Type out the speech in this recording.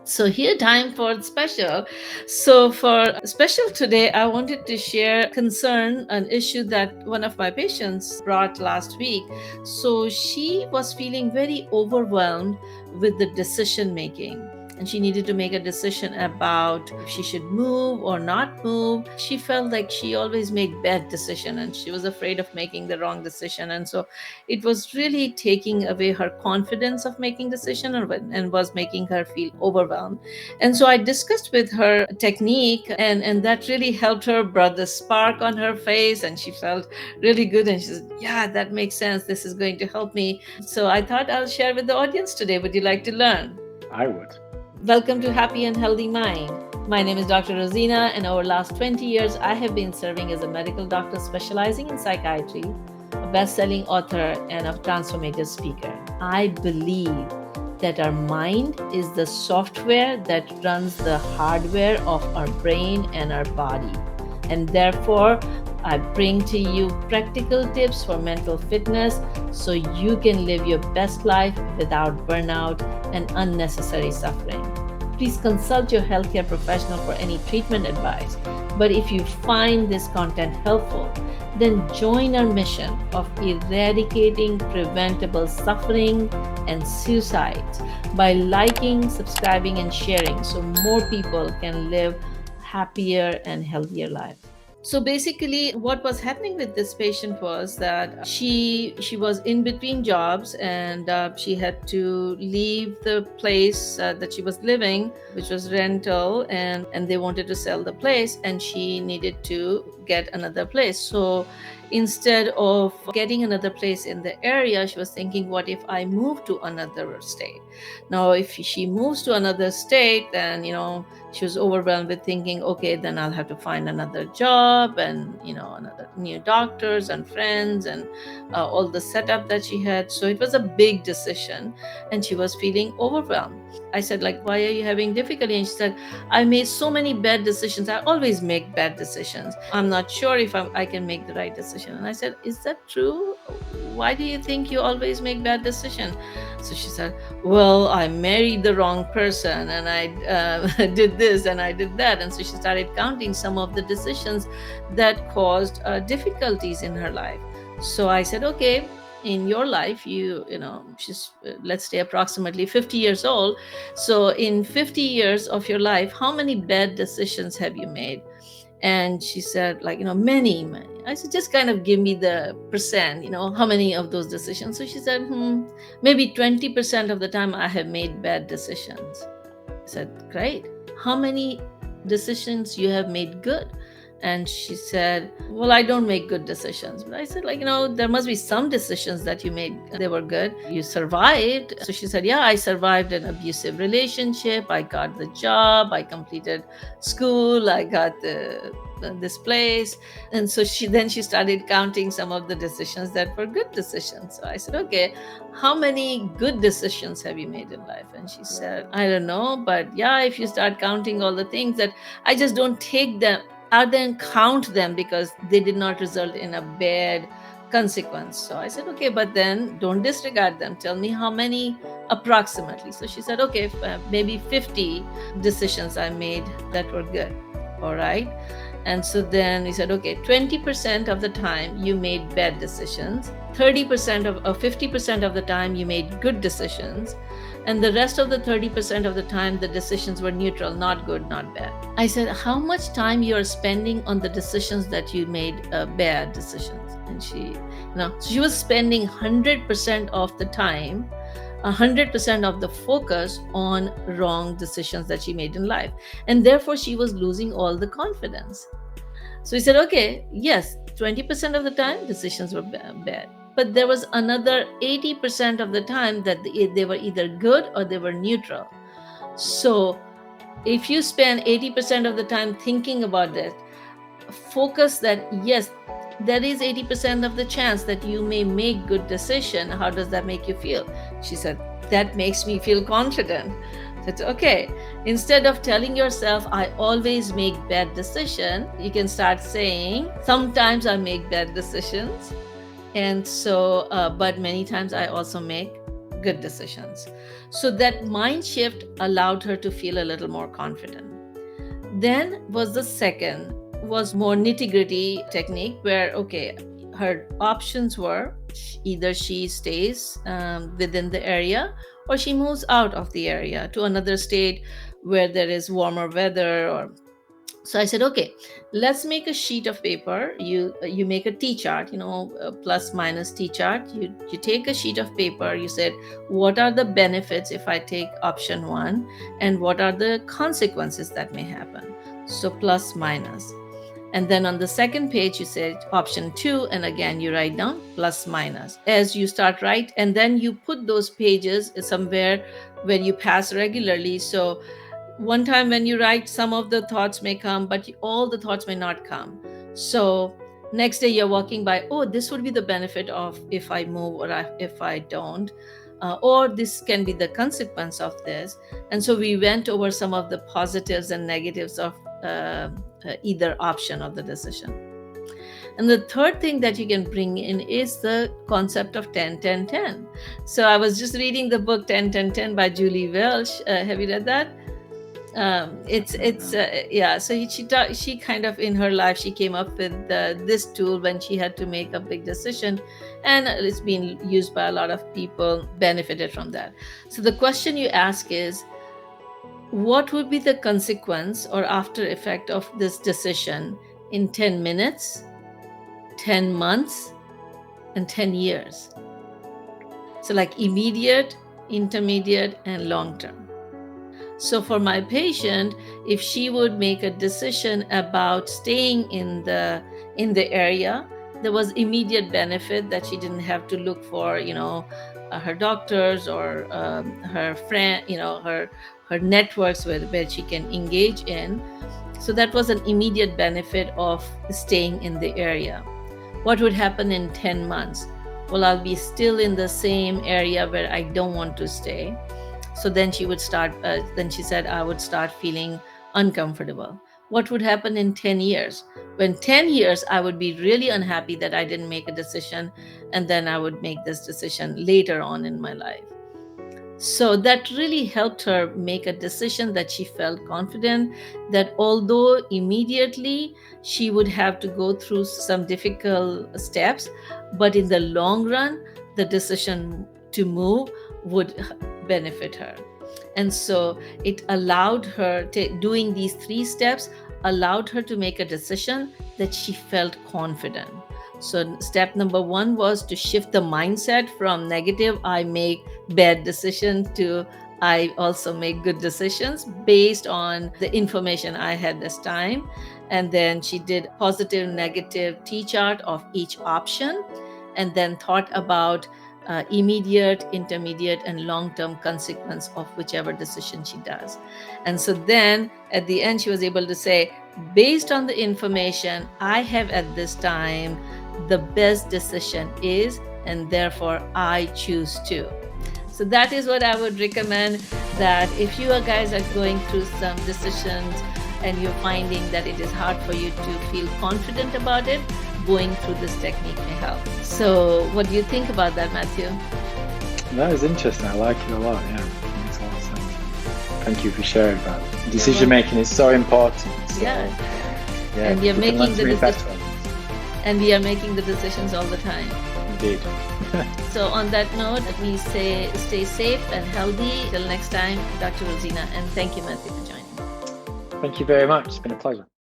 So here time for special. So for special today, I wanted to share concern, an issue that one of my patients brought last week. So she was feeling very overwhelmed with the decision making. And she needed to make a decision about if she should move or not move. She felt like she always made bad decision and she was afraid of making the wrong decision. And so it was really taking away her confidence of making decision and was making her feel overwhelmed. And so I discussed with her technique, and that really helped her, brought the spark on her face, and she felt really good, and she said, yeah, that makes sense, this is going to help me. So I thought I'll share with the audience today. Would you like to learn? I would. Welcome to Happy and Healthy Mind. My name is Dr. Rozina, and over the last 20 years, I have been serving as a medical doctor specializing in psychiatry, a best-selling author, and a transformative speaker. I believe that our mind is the software that runs the hardware of our brain and our body. And therefore, I bring to you practical tips for mental fitness so you can live your best life without burnout and unnecessary suffering. Please consult your healthcare professional for any treatment advice. But if you find this content helpful, then join our mission of eradicating preventable suffering and suicides by liking, subscribing, and sharing so more people can live happier and healthier lives. So basically what was happening with this patient was that she was in between jobs, and she had to leave the place that she was living, which was rental, and they wanted to sell the place, and she needed to get another place. So instead of getting another place in the area, she was thinking, what if I move to another state? Now if she moves to another state, then she was overwhelmed with thinking, okay, then I'll have to find another job, and another new doctors and friends, and all the setup that she had. So it was a big decision, and she was feeling overwhelmed. I said, like, why are you having difficulty? And she said, I made so many bad decisions. I always make bad decisions. I'm not sure if I can make the right decision. And I said, is that true? Why do you think you always make bad decisions? So she said, well, I married the wrong person, and I did this and I did that. And so she started counting some of the decisions that caused difficulties in her life. So I said, okay, in your life, she's, let's say, approximately 50 years old. So in 50 years of your life, how many bad decisions have you made? And she said, like, many. I said, just kind of give me the percent, how many of those decisions. So she said, maybe 20% of the time I have made bad decisions. I said, great. How many decisions you have made good? And she said, well, I don't make good decisions. But I said, like, there must be some decisions that you made, they were good. You survived. So she said, yeah, I survived an abusive relationship. I got the job. I completed school. I got this place. And so she started counting some of the decisions that were good decisions. So I said, okay, how many good decisions have you made in life? And she said, I don't know, but yeah, if you start counting all the things that I just don't take them out there and count them because they did not result in a bad consequence. So I said, okay, but then don't disregard them. Tell me how many approximately. So she said, okay, maybe 50 decisions I made that were good. All right. And so then we said, okay, 20% of the time you made bad decisions, 30% of 50% of the time you made good decisions, and the rest of the 30% of the time the decisions were neutral, not good, not bad. I said, how much time you are spending on the decisions that you made bad decisions? And she was spending 100% of the time, 100% of the focus on wrong decisions that she made in life. And therefore she was losing all the confidence. So he said, okay, yes, 20% of the time decisions were bad. But there was another 80% of the time that they were either good or they were neutral. So if you spend 80% of the time thinking about it, focus that, yes, there is 80% of the chance that you may make good decision. How does that make you feel? She said, that makes me feel confident. That's okay. Instead of telling yourself, I always make bad decisions, you can start saying, sometimes I make bad decisions. And so, but many times I also make good decisions. So that mind shift allowed her to feel a little more confident. Then was the second, was more nitty-gritty technique where, okay, her options were either she stays within the area or she moves out of the area to another state where there is warmer weather. Or so I said, okay, let's make a sheet of paper. You make a T chart, plus minus T chart. You take a sheet of paper. You said, what are the benefits if I take option one, and what are the consequences that may happen? So plus minus. And then on the second page, you said option two, and again you write down plus minus. As you start write, and then you put those pages somewhere where you pass regularly. So one time when you write, some of the thoughts may come, but all the thoughts may not come. So next day you're walking by, oh, this would be the benefit of if I move or if I don't, or this can be the consequence of this. And so we went over some of the positives and negatives of either option of the decision. And the third thing that you can bring in is the concept of 10-10-10. So I was just reading the book 10-10-10 by Julie Welch. Have you read that? Yeah. So she kind of in her life she came up with this tool when she had to make a big decision, and it's been used by a lot of people, benefited from that. So the question you ask is, what would be the consequence or after effect of this decision in 10 minutes, 10 months, and 10 years? So like immediate, intermediate, and long term. So for my patient, if she would make a decision about staying in the area, there was immediate benefit that she didn't have to look for, her doctors or her friend, her networks where she can engage in. So that was an immediate benefit of staying in the area. What would happen in 10 months? Well, I'll be still in the same area where I don't want to stay. So then she would start, then she said, I would start feeling uncomfortable. What would happen in 10 years? When 10 years, I would be really unhappy that I didn't make a decision, and then I would make this decision later on in my life. So that really helped her make a decision that she felt confident that although immediately she would have to go through some difficult steps, but in the long run, the decision to move would benefit her. And so it allowed her doing these 3 steps allowed her to make a decision that she felt confident. So step number 1 was to shift the mindset from negative, I make bad decisions, to I also make good decisions based on the information I had this time. And then she did positive, negative T chart of each option, and then thought about immediate, intermediate, and long-term consequence of whichever decision she does. And so then at the end, she was able to say, based on the information I have at this time, the best decision is, and therefore I choose to. So that is what I would recommend, that if you guys are going through some decisions and you're finding that it is hard for you to feel confident about it, going through this technique may help. So what do you think about that, Matthew? That is interesting. I like it a lot. Yeah, it makes a lot of sense. Thank you for sharing that. Decision making is so important. So, yeah, and we are making the decisions all the time. Indeed. So on that note, let me say stay safe and healthy. Till next time, Dr. Rozina, and thank you, Matthew, for joining. Thank you very much. It's been a pleasure.